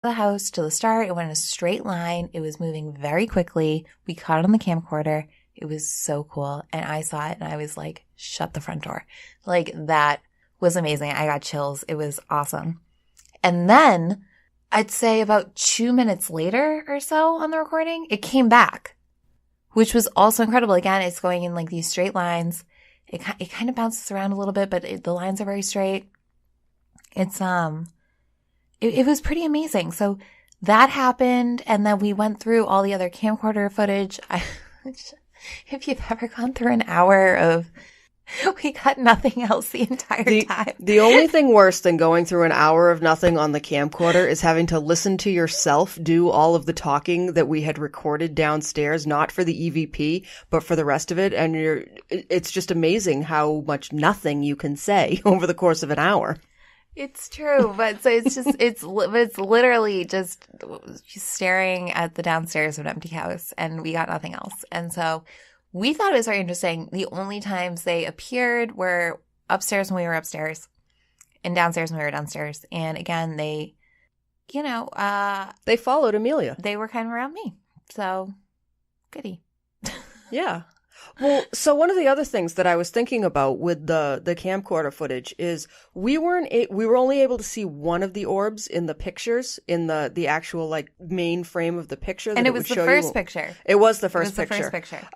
the house to the start. It went in a straight line. It was moving very quickly. We caught it on the camcorder. It was so cool. And I saw it and I was like, shut the front door. Like, that was amazing. I got chills. It was awesome. And then I'd say about 2 minutes later or so on the recording, it came back, which was also incredible. Again, it's going in like these straight lines. It kind of bounces around a little bit, but the lines are very straight. It's, it was pretty amazing. So that happened. And then we went through all the other camcorder footage. If you've ever gone through an hour of, we got nothing else the entire time. The only thing worse than going through an hour of nothing on the camcorder is having to listen to yourself do all of the talking that we had recorded downstairs, not for the EVP, but for the rest of it. And it's just amazing how much nothing you can say over the course of an hour. It's true, but so it's literally just staring at the downstairs of an empty house, and we got nothing else. And so we thought it was very interesting. The only times they appeared were upstairs when we were upstairs and downstairs when we were downstairs. And again, they, they followed Amelia. They were kind of around me. So goody. Yeah. Well, so one of the other things that I was thinking about with the camcorder footage is we were only able to see one of the orbs in the pictures, in the actual like main frame of the picture. And it was the first picture. It was the first picture. It was the first picture.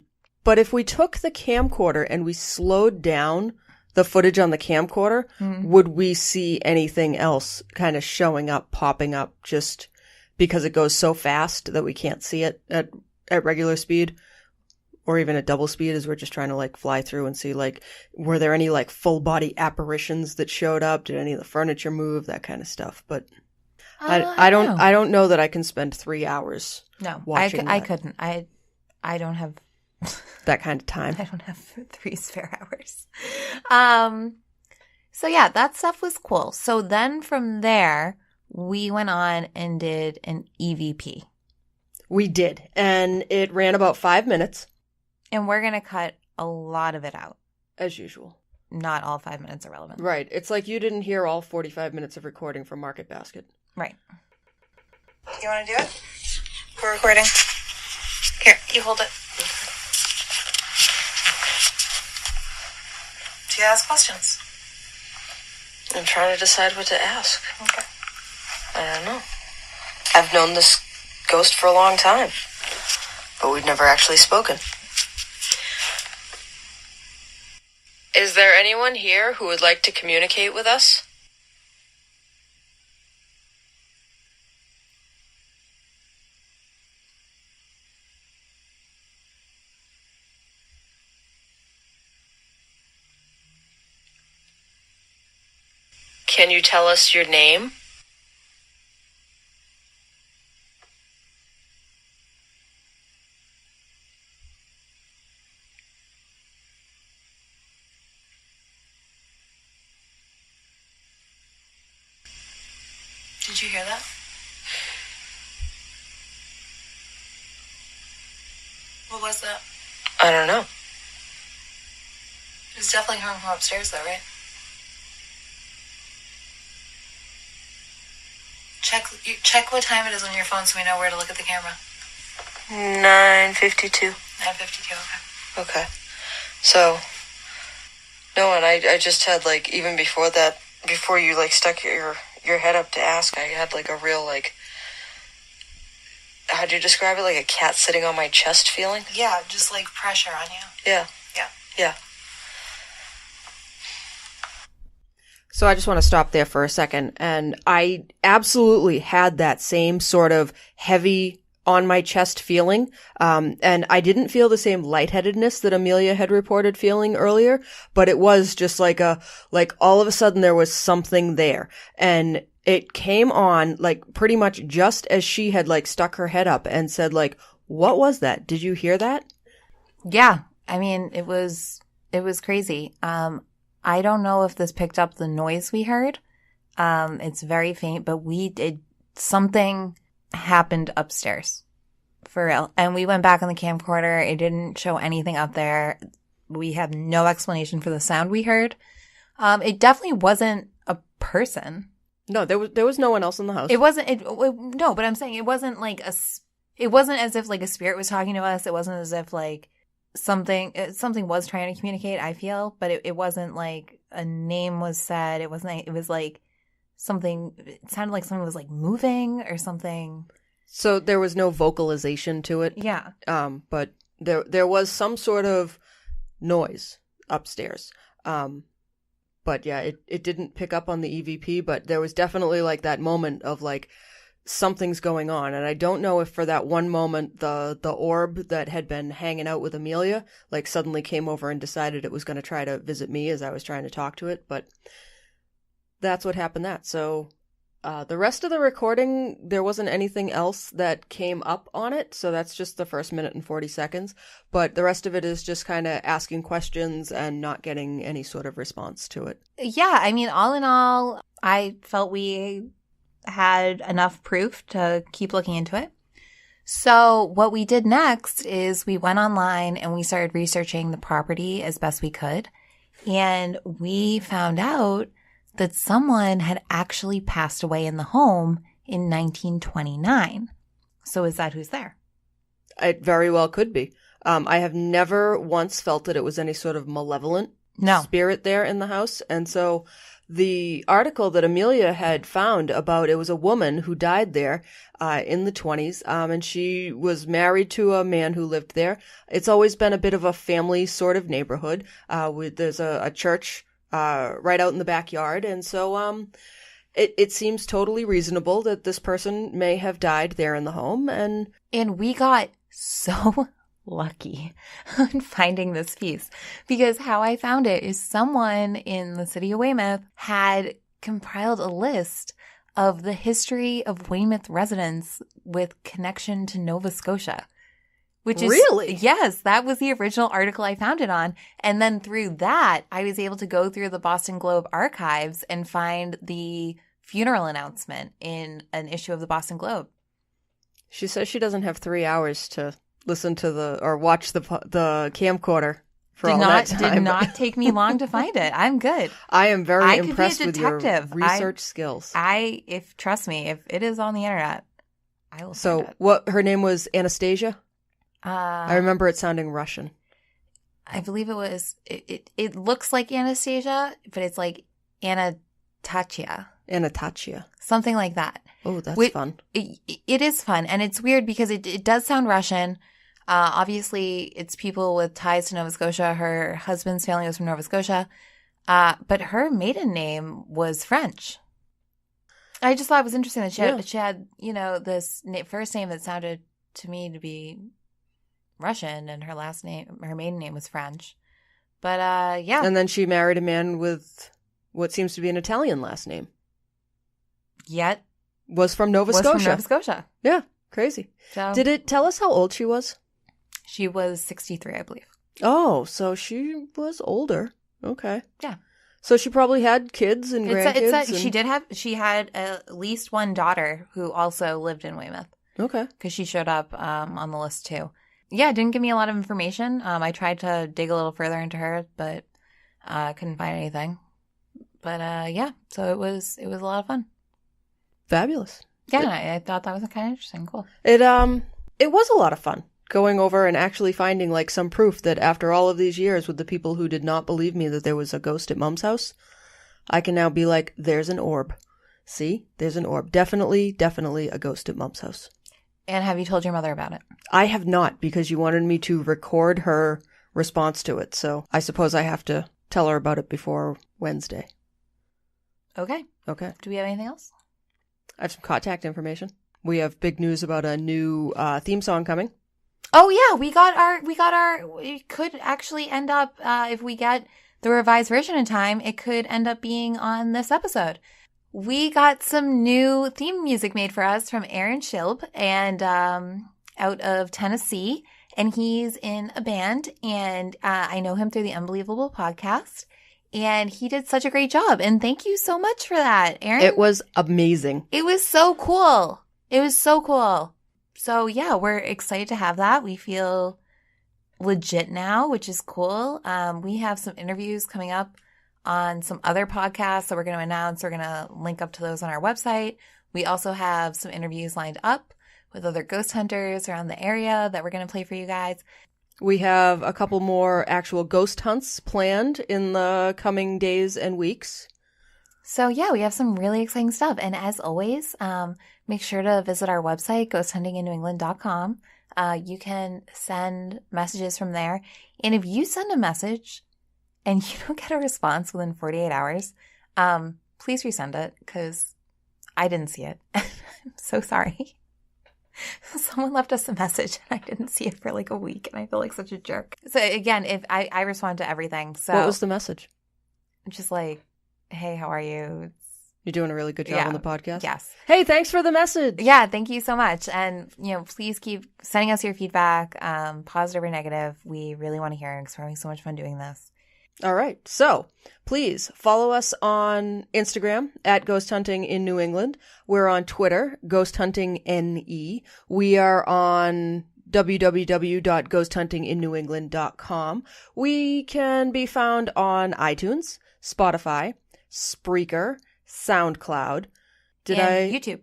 But if we took the camcorder and we slowed down the footage on the camcorder, would we see anything else kind of showing up, popping up, just because it goes so fast that we can't see it at regular speed? Or even at double speed, as we're just trying to like fly through and see, like, were there any like full body apparitions that showed up? Did any of the furniture move? That kind of stuff. But I don't know that I can spend 3 hours. No, watching I couldn't. I don't have that kind of time. I don't have 3 spare hours. So yeah, that stuff was cool. So then from there, we went on and did an EVP. We did, and it ran about 5 minutes. And we're going to cut a lot of it out. As usual. Not all 5 minutes are relevant. Right. It's like you didn't hear all 45 minutes of recording from Market Basket. Right. You want to do it? We're recording. Here, you hold it. Do you ask questions? I'm trying to decide what to ask. Okay. I don't know. I've known this ghost for a long time, but we've never actually spoken. Is there anyone here who would like to communicate with us? Can you tell us your name? Did you hear that? What was that? I don't know. It was definitely coming from upstairs, though, right? Check what time it is on your phone so we know where to look at the camera. 9:52. 9:52, okay. Okay. So, no, and I just had, like, even before that, before you, like, stuck your head up to ask, I had, like, a real, like, how'd you describe it? Like a cat sitting on my chest feeling? Yeah, just, like, pressure on you. Yeah. Yeah. Yeah. So I just want to stop there for a second. And I absolutely had that same sort of heavy on my chest feeling. And I didn't feel the same lightheadedness that Amelia had reported feeling earlier, but it was just like all of a sudden there was something there. And it came on like pretty much just as she had like stuck her head up and said like, what was that? Did you hear that? Yeah. I mean, it was crazy. I don't know if this picked up the noise we heard. It's very faint, but something happened upstairs for real. And we went back on the camcorder. It didn't show anything up there. We have no explanation for the sound we heard. It definitely wasn't a person. No, there was no one else in the house. It wasn't. No, but I'm saying it wasn't like it wasn't as if like a spirit was talking to us. It wasn't as if like something was trying to communicate. I feel, but it wasn't like a name was said. It wasn't. It was like something. It sounded like something was like moving or something. So there was no vocalization to it. Yeah. But there was some sort of noise upstairs. But yeah, it didn't pick up on the EVP, but there was definitely like that moment of like something's going on. And I don't know if for that one moment the orb that had been hanging out with Amelia like suddenly came over and decided it was going to try to visit me as I was trying to talk to it, but that's what happened that. So the rest of the recording, there wasn't anything else that came up on it, so that's just the first minute and 40 seconds. But the rest of it is just kind of asking questions and not getting any sort of response to it. Yeah, I mean, all in all, I felt we had enough proof to keep looking into it. So what we did next is we went online and we started researching the property as best we could. And we found out that someone had actually passed away in the home in 1929. So is that who's there? It very well could be. I have never once felt that it was any sort of malevolent spirit there in the house. And so the article that Amelia had found about it was a woman who died there in the 20s, and she was married to a man who lived there. It's always been a bit of a family sort of neighborhood. There's a church right out in the backyard. And so it seems totally reasonable that this person may have died there in the home. And we got so lucky on finding this piece, because how I found it is someone in the city of Weymouth had compiled a list of the history of Weymouth residents with connection to Nova Scotia. Which is, really? Yes, that was the original article I found it on. And then through that, I was able to go through the Boston Globe archives and find the funeral announcement in an issue of the Boston Globe. She says she doesn't have 3 hours to listen to or watch the camcorder for all that time. Did not take me long to find it. I'm good. I am very impressed with your research skills. Trust me, if it is on the internet, I will. So what, her name was Anastasia? I remember it sounding Russian. I believe it was. It looks like Anastasia, but it's like Anatachia. Something like that. Oh, that's fun. It is fun, and it's weird because it does sound Russian. Obviously, it's people with ties to Nova Scotia. Her husband's family was from Nova Scotia, but her maiden name was French. I just thought it was interesting that she had this first name that sounded to me to be Russian, and her maiden name was French. But yeah. And then she married a man with what seems to be an Italian last name. Yet was from Nova Scotia. Yeah, crazy. So, did it tell us how old she was? She was 63, I believe. Oh, so she was older. Okay. Yeah. So she probably had kids and grandkids. She had at least one daughter who also lived in Weymouth. Okay. Because she showed up on the list too. Yeah, it didn't give me a lot of information. I tried to dig a little further into her, but couldn't find anything. But yeah, so it was a lot of fun. Fabulous. Yeah, I thought that was kind of interesting. Cool. It was a lot of fun going over and actually finding like some proof that after all of these years with the people who did not believe me that there was a ghost at Mom's house, I can now be like, there's an orb. See, there's an orb. Definitely a ghost at Mom's house. And have you told your mother about it? I have not, because you wanted me to record her response to it. So I suppose I have to tell her about it before Wednesday. Okay. Do we have anything else? I have some contact information. We have big news about a new theme song coming. Oh yeah, it could actually end up, if we get the revised version in time, it could end up being on this episode. We got some new theme music made for us from Aaron Schilb and out of Tennessee, and he's in a band, and I know him through the Unbelievable podcast. And he did such a great job. And thank you so much for that, Aaron. It was amazing. It was so cool. So yeah, we're excited to have that. We feel legit now, which is cool. We have some interviews coming up on some other podcasts that we're going to announce. We're going to link up to those on our website. We also have some interviews lined up with other ghost hunters around the area that we're going to play for you guys. We have a couple more actual ghost hunts planned in the coming days and weeks. So yeah, we have some really exciting stuff. And as always, make sure to visit our website, ghosthuntinginnewengland.com. You can send messages from there. And if you send a message and you don't get a response within 48 hours, please resend it because I didn't see it. I'm so sorry. Someone left us a message and I didn't see it for like a week and I feel like such a jerk. So again, if I respond to everything. So what was the message? Just like, hey, how are you? You're doing a really good job on the podcast. Yes. Hey, thanks for the message. Yeah, thank you so much. And, please keep sending us your feedback, positive or negative. We really want to hear it because we're having so much fun doing this. All right. So please follow us on Instagram at Ghost Hunting in New England. We're on Twitter, Ghost Hunting NE. We are on www.ghosthuntinginnewengland.com. We can be found on iTunes, Spotify, Spreaker, SoundCloud. YouTube.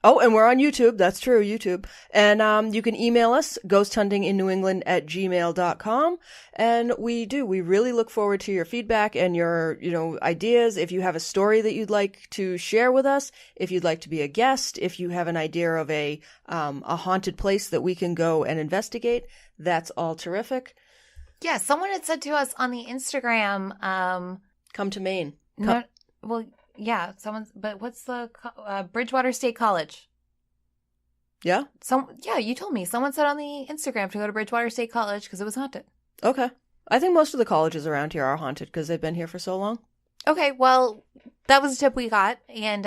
Oh, and we're on YouTube. That's true, YouTube. And you can email us, ghosthuntinginnewengland@gmail.com. And we really look forward to your feedback and your, ideas. If you have a story that you'd like to share with us, if you'd like to be a guest, if you have an idea of a haunted place that we can go and investigate, that's all terrific. Yeah, someone had said to us on the Instagram, come to Maine. Yeah, but what's the Bridgewater State College? Yeah? You told me. Someone said on the Instagram to go to Bridgewater State College because it was haunted. Okay. I think most of the colleges around here are haunted because they've been here for so long. Okay, well, that was a tip we got. And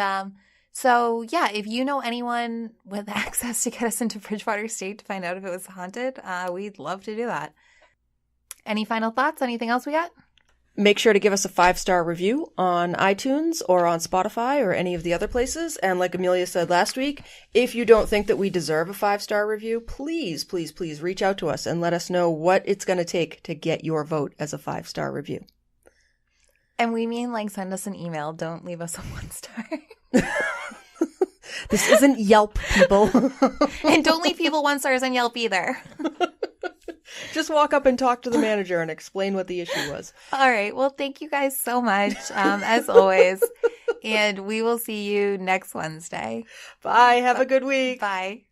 so, yeah, if you know anyone with access to get us into Bridgewater State to find out if it was haunted, we'd love to do that. Any final thoughts? Anything else we got? Make sure to give us a 5-star review on iTunes or on Spotify or any of the other places. And like Amelia said last week, if you don't think that we deserve a 5-star review, please, please, please reach out to us and let us know what it's going to take to get your vote as a 5-star review. And we mean send us an email. Don't leave us a 1-star. This isn't Yelp, people. And don't leave people 1 stars on Yelp either. Just walk up and talk to the manager and explain what the issue was. All right. Well, thank you guys so much, as always. And we will see you next Wednesday. Bye. Have a good week. Bye.